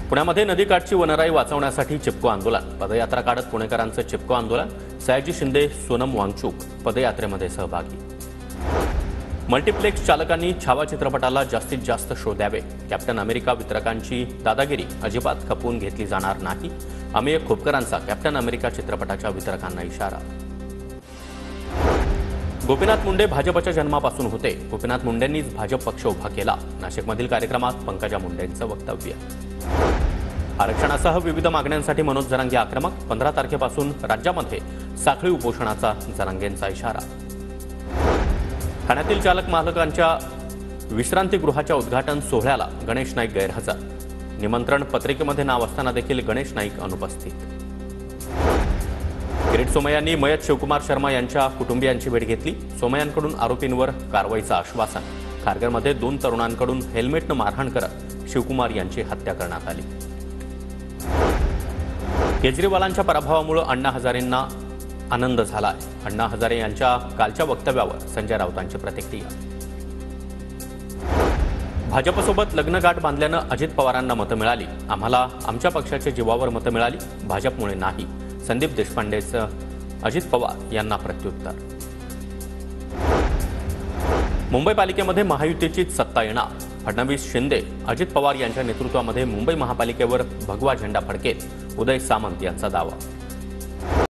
पुण्यामध्ये नदीकाठची वनराई वाचवण्यासाठी चिपको आंदोलन, पदयात्रा काढत पुणेकरांचं चिपको आंदोलन। सयाजी शिंदे, सोनम वांगचूक पदयात्रेमध्ये सहभागी। मल्टीप्लेक्स चालकांनी छावा चित्रपटाला जास्तीत जास्त शो द्यावे। कॅप्टन अमेरिका वितरकांची दादागिरी अजिबात खपवून घेतली जाणार नाही। अमेय खोपकरांचा कॅप्टन अमेरिका चित्रपटाच्या वितरकांना इशारा। गोपीनाथ मुंडे भाजपच्या जन्मापासून होते। गोपीनाथ मुंडेंनीच भाजप पक्ष उभा केला। नाशिकमधील कार्यक्रमात पंकजा मुंडेंचं वक्तव्य। आरक्षणासह विविध मागण्यांसाठी मनोज जरांगे आक्रमक। 15 तारखेपासून राज्यामध्ये साखळी उपोषणाचा जरांगेंचा इशारा। ठाण्यातील चालक मालकांच्या विश्रांतीगृहाच्या उद्घाटन सोहळ्याला गणेश नाईक गैरहजर। निमंत्रण पत्रिकेमध्ये नाव असताना देखील गणेश नाईक अनुपस्थित। किरीट सोमय्यांनी मयत शिवकुमार शर्मा यांच्या कुटुंबियांची भेट घेतली। सोमय्यांकडून आरोपींवर कारवाईचं आश्वासन। खारघरमध्ये 2 तरुणांकडून हेल्मेटनं मारहाण करत शिवकुमार यांची हत्या करण्यात आली। केजरीवालांच्या पराभवामुळे अण्णा हजारेंना आनंद झालाय। अण्णा हजारे यांच्या कालच्या वक्तव्यावर संजय राऊतांची प्रतिक्रिया। भाजपसोबत लग्नगाठ बांधल्यानं अजित पवारांना मतं मिळाली। आम्हाला आमच्या पक्षाच्या जीवावर मतं मिळाली, भाजपमुळे नाही। संदीप देशपांडेचं अजित पवार यांना प्रत्युत्तर। मुंबई पालिकेमध्ये महायुतीचीच सत्ता येणार। फडणवीस, शिंदे, अजित पवार यांच्या नेतृत्वामध्ये मुंबई महापालिकेवर भगवा झेंडा फडकेल। उदय सामंत यांचा दावा।